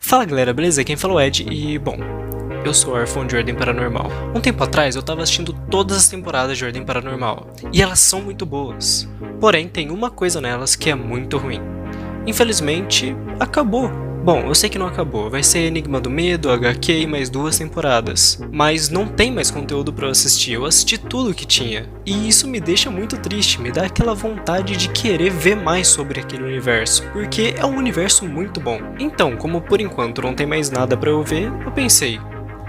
Fala galera, beleza? Quem falou é Ed e, bom, eu sou órfão de Ordem Paranormal. Um tempo atrás eu tava assistindo todas as temporadas de Ordem Paranormal, e elas são muito boas. Porém, tem uma coisa nelas que é muito ruim. Infelizmente, acabou. Bom, eu sei que não acabou, vai ser Enigma do Medo, HQ e mais 2 temporadas. Mas não tem mais conteúdo pra eu assistir, eu assisti tudo que tinha. E isso me deixa muito triste, me dá aquela vontade de querer ver mais sobre aquele universo, porque é um universo muito bom. Então, como por enquanto não tem mais nada pra eu ver, eu pensei,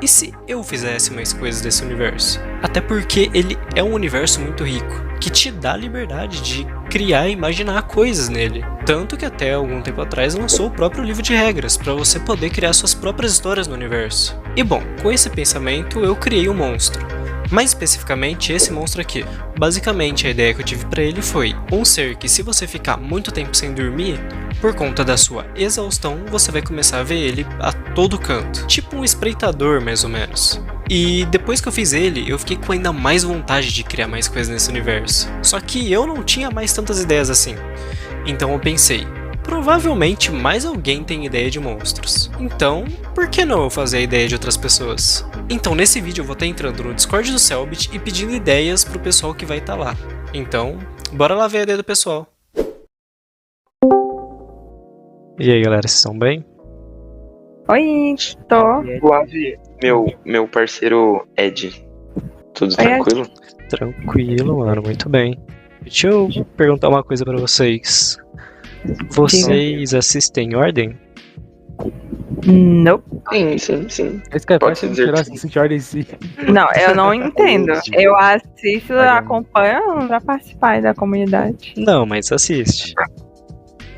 e se eu fizesse mais coisas desse universo? Até porque ele é um universo muito rico, que te dá a liberdade de criar e imaginar coisas nele. Tanto que até algum tempo atrás lançou o próprio livro de regras, para você poder criar suas próprias histórias no universo. E bom, com esse pensamento eu criei um monstro. Mais especificamente esse monstro aqui. Basicamente a ideia que eu tive pra ele foi um ser que, se você ficar muito tempo sem dormir, por conta da sua exaustão, você vai começar a ver ele a todo canto. Tipo um espreitador, mais ou menos. E depois que eu fiz ele, eu fiquei com ainda mais vontade de criar mais coisas nesse universo. Só que eu não tinha mais tantas ideias assim. Então eu pensei, provavelmente mais alguém tem ideia de monstros. Então, por que não eu fazer a ideia de outras pessoas? Então nesse vídeo eu vou estar entrando no Discord do Cellbit e pedindo ideias pro pessoal que vai estar lá. Então, bora lá ver a ideia do pessoal. E aí galera, vocês estão bem? Oi, tô. Suave, meu parceiro Ed. Tudo tranquilo? Tranquilo, mano, muito bem. Deixa eu perguntar uma coisa pra vocês. Vocês assistem Ordem? Não. Sim. Esse cara Pode pode dizer tirar que esse ordem sim. Não, eu não entendo. Eu assisto, acompanho pra participar da comunidade. Não, mas assiste.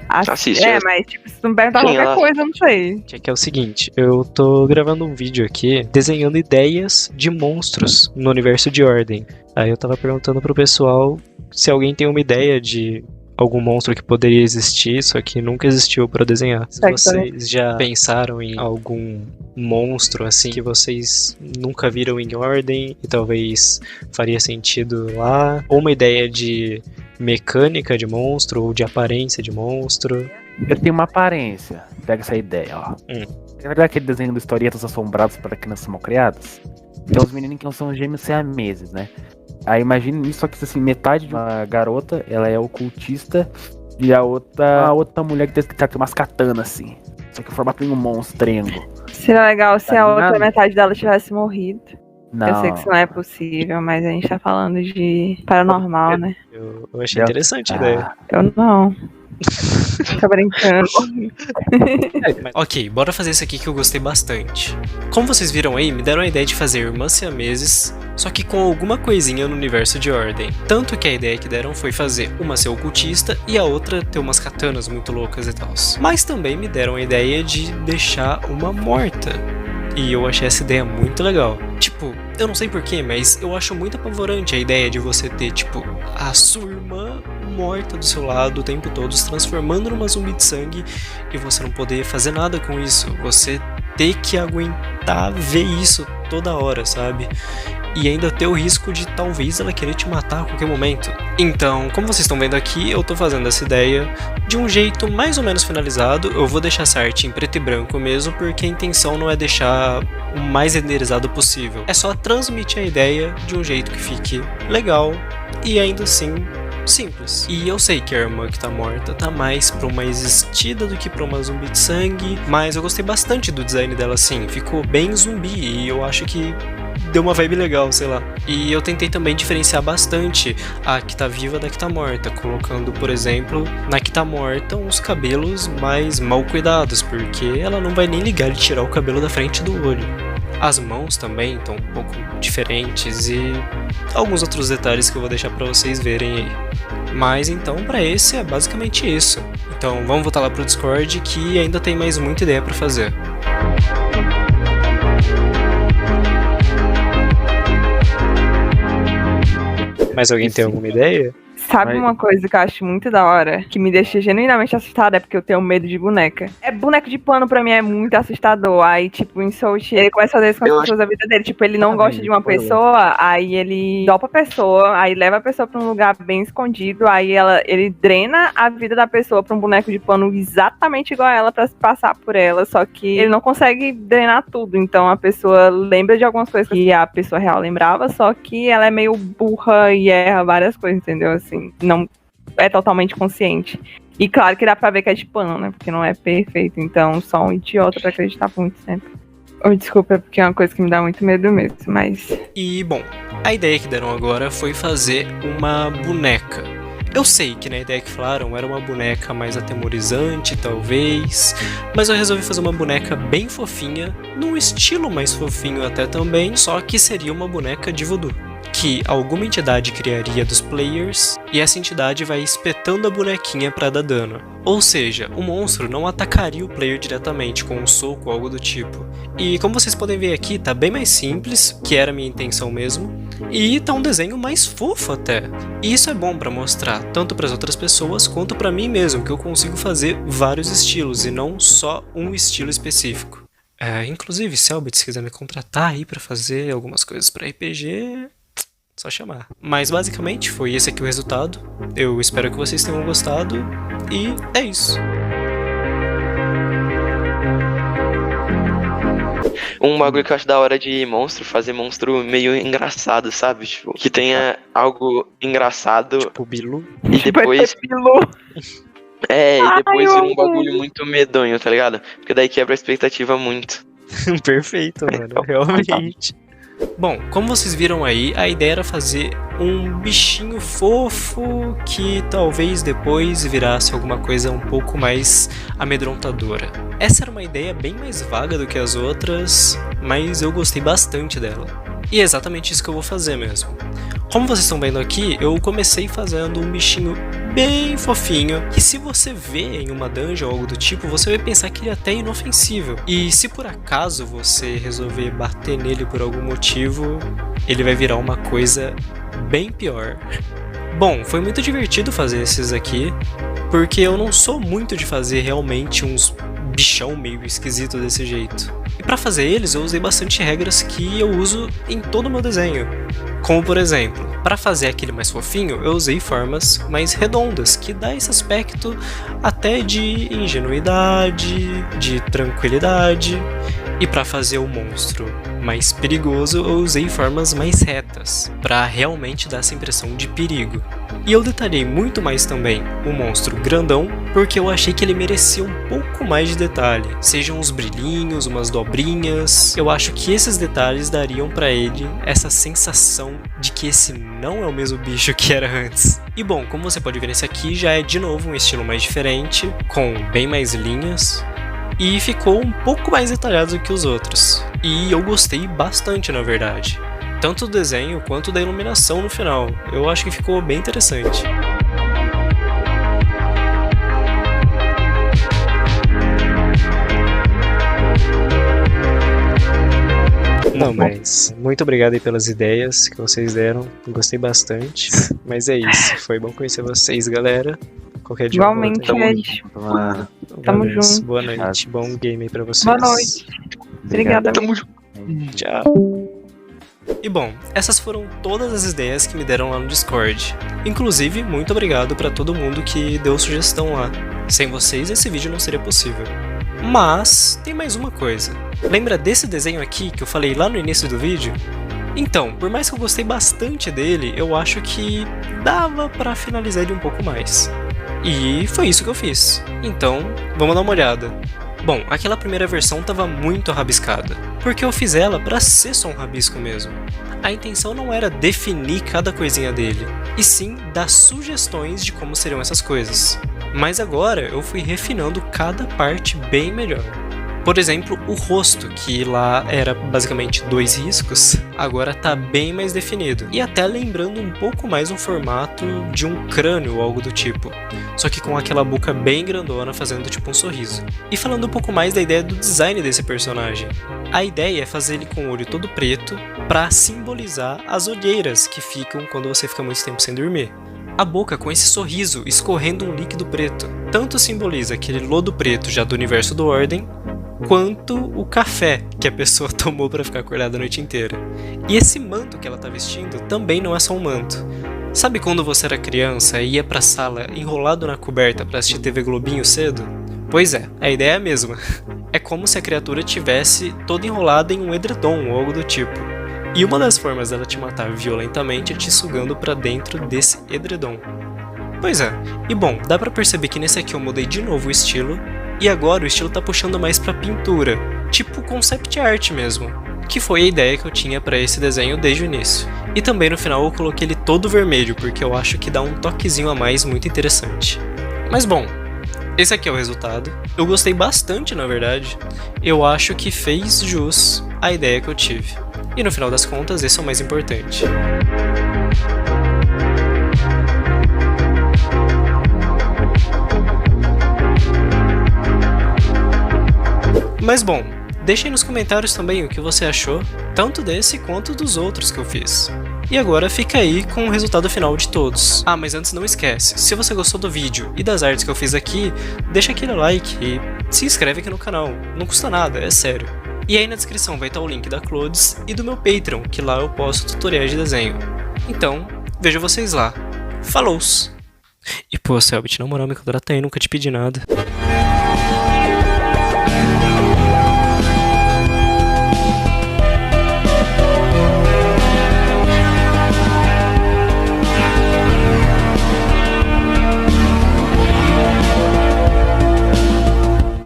Assiste. Mas tipo, se tu me perguntar Sim, qualquer ela- coisa, eu não sei. Que é o seguinte, eu tô gravando um vídeo aqui desenhando ideias de monstros no universo de Ordem. Aí eu tava perguntando pro pessoal se alguém tem uma ideia de algum monstro que poderia existir, só que nunca existiu pra desenhar. Se Certo. vocês já pensaram em algum monstro assim que vocês nunca viram em Ordem e talvez faria sentido lá, ou uma ideia de mecânica de monstro ou de aparência de monstro. Eu tenho uma aparência. Pega essa ideia, ó. Na verdade, aquele desenho do Historietas Assombrados para Crianças Mal Criadas. Tem uns meninos que não são gêmeos siameses, né? Aí imagine isso, só que assim, metade de uma garota, ela é ocultista, e a outra mulher que tem umas katanas, assim. Só que o formato de um monstrengo. Seria legal se Tá a outra ligado? metade dela tivesse morrido. Não. Eu sei que isso não é possível, mas a gente tá falando de paranormal, né? Eu achei interessante a ideia. Eu não. Tá brincando. Ok, bora fazer isso aqui que eu gostei bastante. Como vocês viram aí, me deram a ideia de fazer irmãs siameses, só que com alguma coisinha no universo de Ordem. Tanto que a ideia que deram foi fazer uma ser ocultista e a outra ter umas katanas muito loucas e tal. Mas também me deram a ideia de deixar uma morta. E eu achei essa ideia muito legal. Tipo, eu não sei porquê, mas eu acho muito apavorante a ideia de você ter, tipo, a sua irmã morta do seu lado o tempo todo, se transformando numa zumbi de sangue e você não poder fazer nada com isso. Você ter que aguentar ver isso toda hora, sabe? E ainda ter o risco de talvez ela querer te matar a qualquer momento. Então, como vocês estão vendo aqui, eu tô fazendo essa ideia de um jeito mais ou menos finalizado. Eu vou deixar essa arte em preto e branco mesmo, porque a intenção não é deixar o mais renderizado possível. É só transmitir a ideia de um jeito que fique legal e ainda assim simples. E eu sei que a irmã que tá morta tá mais pra uma existida do que pra uma zumbi de sangue, mas eu gostei bastante do design dela assim, ficou bem zumbi e eu acho que deu uma vibe legal, sei lá. E eu tentei também diferenciar bastante a que tá viva da que tá morta, colocando, por exemplo, na que tá morta uns cabelos mais mal cuidados, porque ela não vai nem ligar de tirar o cabelo da frente do olho. As mãos também estão um pouco diferentes e alguns outros detalhes que eu vou deixar pra vocês verem aí. Mas então pra esse é basicamente isso. Então vamos voltar lá pro Discord que ainda tem mais muita ideia pra fazer. Mais alguém tem alguma ideia? Sabe uma coisa que eu acho muito da hora, que me deixa genuinamente assustada, é porque eu tenho medo de boneca. Boneco de pano pra mim é muito assustador. Aí, tipo, em Soul, ele começa a fazer isso com as pessoas da vida dele. Tipo, ele não gosta de uma pessoa, aí ele dopa a pessoa, aí leva a pessoa pra um lugar bem escondido, aí ele drena a vida da pessoa pra um boneco de pano exatamente igual a ela pra se passar por ela, só que ele não consegue drenar tudo. Então a pessoa lembra de algumas coisas que a pessoa real lembrava, só que ela é meio burra e erra várias coisas, entendeu? Assim, não é totalmente consciente. E claro que dá pra ver que é de pano, né? Porque não é perfeito. Então, só um idiota pra acreditar por muito tempo. Desculpa, porque é uma coisa que me dá muito medo mesmo, mas... E, bom, a ideia que deram agora foi fazer uma boneca. Eu sei que na ideia que falaram era uma boneca mais atemorizante, talvez, mas eu resolvi fazer uma boneca bem fofinha, num estilo mais fofinho até também, só que seria uma boneca de voodoo, que alguma entidade criaria dos players e essa entidade vai espetando a bonequinha pra dar dano. Ou seja, o monstro não atacaria o player diretamente com um soco ou algo do tipo. E como vocês podem ver aqui, tá bem mais simples, que era a minha intenção mesmo, e tá um desenho mais fofo até. E isso é bom pra mostrar tanto pras outras pessoas quanto pra mim mesmo, que eu consigo fazer vários estilos e não só um estilo específico. Inclusive, Selbit, se quiser me contratar aí pra fazer algumas coisas pra RPG... só chamar. Mas basicamente foi esse aqui o resultado. Eu espero que vocês tenham gostado. E é isso. Um bagulho que eu acho da hora de monstro, fazer monstro meio engraçado, sabe? Tipo, que tenha algo engraçado. Tipo Bilu. E depois... e depois vira um bagulho muito medonho, tá ligado? Porque daí quebra a expectativa muito. Perfeito, mano. Realmente. Bom, como vocês viram aí, a ideia era fazer um bichinho fofo que talvez depois virasse alguma coisa um pouco mais amedrontadora. Essa era uma ideia bem mais vaga do que as outras, mas eu gostei bastante dela. E é exatamente isso que eu vou fazer mesmo. Como vocês estão vendo aqui, eu comecei fazendo um bichinho bem fofinho, que se você vê em uma dungeon ou algo do tipo, você vai pensar que ele é até inofensível. E se por acaso você resolver bater nele por algum motivo, ele vai virar uma coisa bem pior. Bom, foi muito divertido fazer esses aqui, porque eu não sou muito de fazer realmente uns bichão meio esquisito desse jeito. E pra fazer eles eu usei bastante regras que eu uso em todo o meu desenho. Como por exemplo, para fazer aquele mais fofinho, eu usei formas mais redondas, que dá esse aspecto até de ingenuidade, de tranquilidade. E para fazer o monstro mais perigoso, eu usei formas mais retas, para realmente dar essa impressão de perigo. E eu detalhei muito mais também o monstro grandão, porque eu achei que ele merecia um pouco mais de detalhe. Sejam uns brilhinhos, umas dobrinhas. Eu acho que esses detalhes dariam para ele essa sensação de que esse não é o mesmo bicho que era antes. E bom, como você pode ver nesse aqui, já é de novo um estilo mais diferente, com bem mais linhas. E ficou um pouco mais detalhado do que os outros. E eu gostei bastante, na verdade. Tanto do desenho quanto da iluminação no final. Eu acho que ficou bem interessante. Não, mas muito obrigado aí pelas ideias que vocês deram. Gostei bastante. Mas é isso. Foi bom conhecer vocês, galera. Qualquer dia. Igualmente, Ed. Tamo junto. Boa noite. Bom game aí pra vocês. Boa noite. Obrigada. Tamo junto. Tchau. E bom, essas foram todas as ideias que me deram lá no Discord. Inclusive, muito obrigado pra todo mundo que deu sugestão lá. Sem vocês, esse vídeo não seria possível. Mas, tem mais uma coisa. Lembra desse desenho aqui que eu falei lá no início do vídeo? Então, por mais que eu gostei bastante dele, eu acho que dava pra finalizar ele um pouco mais. E foi isso que eu fiz. Então, vamos dar uma olhada. Bom, aquela primeira versão tava muito rabiscada, porque eu fiz ela pra ser só um rabisco mesmo. A intenção não era definir cada coisinha dele, e sim dar sugestões de como seriam essas coisas. Mas agora eu fui refinando cada parte bem melhor. Por exemplo, o rosto, que lá era basicamente 2 riscos, agora tá bem mais definido. E até lembrando um pouco mais um formato de um crânio ou algo do tipo. Só que com aquela boca bem grandona fazendo tipo um sorriso. E falando um pouco mais da ideia do design desse personagem. A ideia é fazer ele com o olho todo preto para simbolizar as olheiras que ficam quando você fica muito tempo sem dormir. A boca com esse sorriso escorrendo um líquido preto. Tanto simboliza aquele lodo preto já do universo do Ordem, quanto o café que a pessoa tomou para ficar acordada a noite inteira. E esse manto que ela tá vestindo também não é só um manto. Sabe quando você era criança e ia pra sala enrolado na coberta pra assistir TV Globinho cedo? Pois é, a ideia é a mesma. É como se a criatura tivesse toda enrolada em um edredom ou algo do tipo. E uma das formas dela te matar violentamente é te sugando pra dentro desse edredom. Pois é, e bom, dá pra perceber que nesse aqui eu mudei de novo o estilo, e agora o estilo tá puxando mais pra pintura, tipo concept art mesmo, que foi a ideia que eu tinha pra esse desenho desde o início. E também no final eu coloquei ele todo vermelho, porque eu acho que dá um toquezinho a mais muito interessante. Mas bom, esse aqui é o resultado. Eu gostei bastante, na verdade. Eu acho que fez jus à ideia que eu tive. E no final das contas, esse é o mais importante. Mas bom, deixe aí nos comentários também o que você achou, tanto desse quanto dos outros que eu fiz. E agora fica aí com o resultado final de todos. Ah, mas antes não esquece, se você gostou do vídeo e das artes que eu fiz aqui, deixa aquele like e se inscreve aqui no canal, não custa nada, é sério. E aí na descrição vai estar o link da Clodes e do meu Patreon, que lá eu posto tutoriais de desenho. Então, vejo vocês lá. Falou! E pô, Selbit, na moral, me contrata aí, nunca te pedi nada.